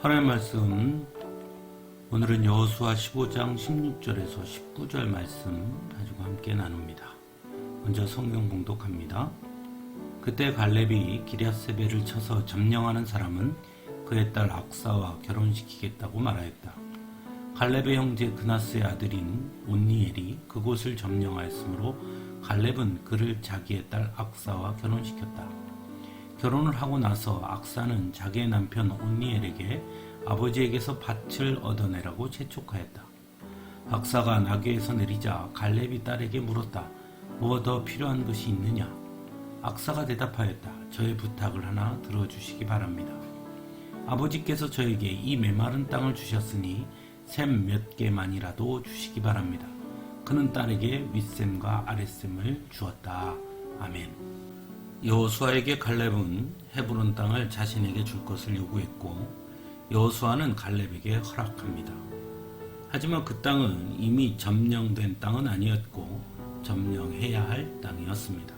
하나님 말씀, 오늘은 여호수아 15장 16절에서 19절 말씀 가지고 함께 나눕니다. 먼저 성경 봉독합니다. 그때 갈렙이 기럇세벨을 쳐서 점령하는 사람은 그의 딸 악사와 결혼시키겠다고 말하였다. 갈렙의 형제 그나스의 아들인 온니엘이 그곳을 점령하였으므로 갈렙은 그를 자기의 딸 악사와 결혼시켰다. 결혼을 하고 나서 악사는 자기의 남편 온니엘에게 아버지에게서 밭을 얻어내라고 재촉하였다. 악사가 나귀에서 내리자 갈렙이 딸에게 물었다. 무엇 더 필요한 것이 있느냐? 악사가 대답하였다. 저의 부탁을 하나 들어주시기 바랍니다. 아버지께서 저에게 이 메마른 땅을 주셨으니 샘 몇 개만이라도 주시기 바랍니다. 그는 딸에게 윗샘과 아랫샘을 주었다. 아멘. 여호수아에게 갈렙은 헤브론 땅을 자신에게 줄 것을 요구했고 여호수아는 갈렙에게 허락합니다. 하지만 그 땅은 이미 점령된 땅은 아니었고 점령해야 할 땅이었습니다.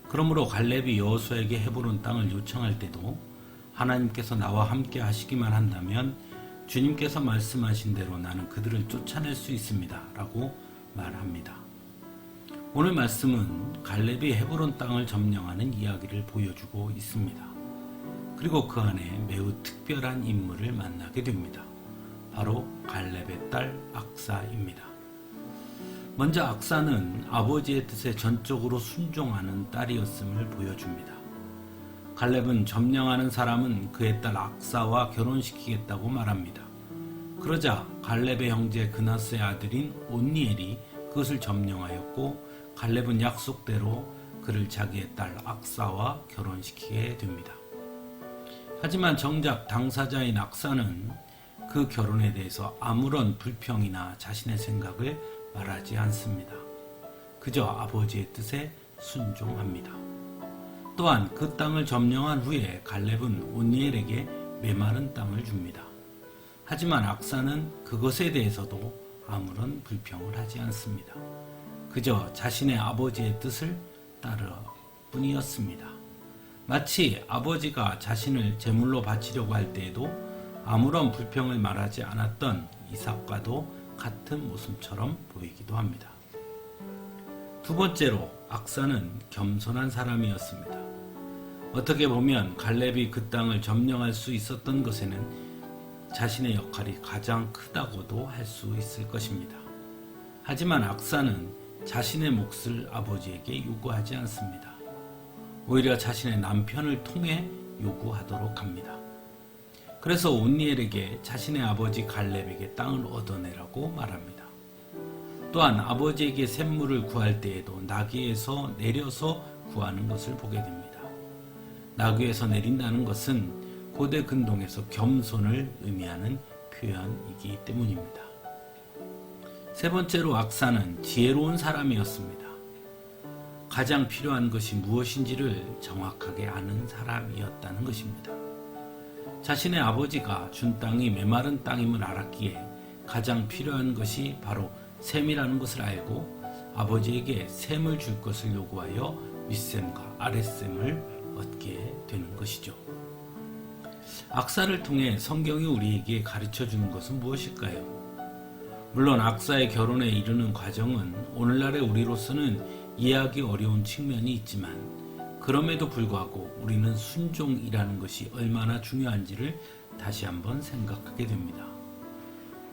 그러므로 갈렙이 여호수아에게 헤브론 땅을 요청할 때도 하나님께서 나와 함께 하시기만 한다면 주님께서 말씀하신 대로 나는 그들을 쫓아낼 수 있습니다. 라고 말합니다. 오늘 말씀은 갈렙이 헤브론 땅을 점령하는 이야기를 보여주고 있습니다. 그리고 그 안에 매우 특별한 인물을 만나게 됩니다. 바로 갈렙의 딸 악사입니다. 먼저 악사는 아버지의 뜻에 전적으로 순종하는 딸이었음을 보여줍니다. 갈렙은 점령하는 사람은 그의 딸 악사와 결혼시키겠다고 말합니다. 그러자 갈렙의 형제 그나스의 아들인 온니엘이 그것을 점령하였고 갈렙은 약속대로 그를 자기의 딸 악사와 결혼시키게 됩니다. 하지만 정작 당사자인 악사는 그 결혼에 대해서 아무런 불평이나 자신의 생각을 말하지 않습니다. 그저 아버지의 뜻에 순종합니다. 또한 그 땅을 점령한 후에 갈렙은 온니엘에게 메마른 땅을 줍니다. 하지만 악사는 그것에 대해서도 아무런 불평을 하지 않습니다. 그저 자신의 아버지의 뜻을 따를 뿐이었습니다. 마치 아버지가 자신을 제물로 바치려고 할 때에도 아무런 불평을 말하지 않았던 이삭과도 같은 모습처럼 보이기도 합니다. 두 번째로 악사는 겸손한 사람이었습니다. 어떻게 보면 갈렙이 그 땅을 점령할 수 있었던 것에는 자신의 역할이 가장 크다고도 할 수 있을 것입니다. 하지만 악사는 자신의 몫을 아버지에게 요구하지 않습니다. 오히려 자신의 남편을 통해 요구하도록 합니다. 그래서 온니엘에게 자신의 아버지 갈렙에게 땅을 얻어내라고 말합니다. 또한 아버지에게 샘물을 구할 때에도 나귀에서 내려서 구하는 것을 보게 됩니다. 나귀에서 내린다는 것은 고대 근동에서 겸손을 의미하는 표현이기 때문입니다. 세 번째로 악사는 지혜로운 사람이었습니다. 가장 필요한 것이 무엇인지를 정확하게 아는 사람이었다는 것입니다. 자신의 아버지가 준 땅이 메마른 땅임을 알았기에 가장 필요한 것이 바로 샘이라는 것을 알고 아버지에게 샘을 줄 것을 요구하여 윗샘과 아랫샘을 얻게 되는 것이죠. 악사를 통해 성경이 우리에게 가르쳐주는 것은 무엇일까요? 물론 악사의 결혼에 이르는 과정은 오늘날의 우리로서는 이해하기 어려운 측면이 있지만 그럼에도 불구하고 우리는 순종이라는 것이 얼마나 중요한지를 다시 한번 생각하게 됩니다.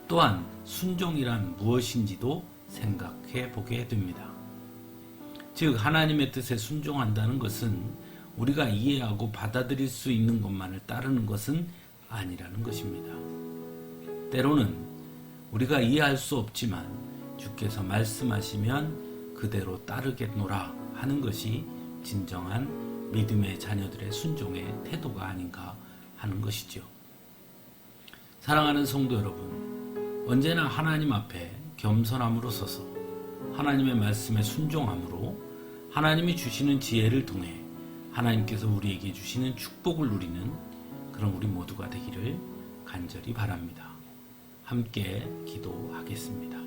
또한 순종이란 무엇인지도 생각해 보게 됩니다. 즉 하나님의 뜻에 순종한다는 것은 우리가 이해하고 받아들일 수 있는 것만을 따르는 것은 아니라는 것입니다. 때로는 우리가 이해할 수 없지만 주께서 말씀하시면 그대로 따르겠노라 하는 것이 진정한 믿음의 자녀들의 순종의 태도가 아닌가 하는 것이죠. 사랑하는 성도 여러분, 언제나 하나님 앞에 겸손함으로 서서 하나님의 말씀에 순종함으로 하나님이 주시는 지혜를 통해 하나님께서 우리에게 주시는 축복을 누리는 그런 우리 모두가 되기를 간절히 바랍니다. 함께 기도하겠습니다.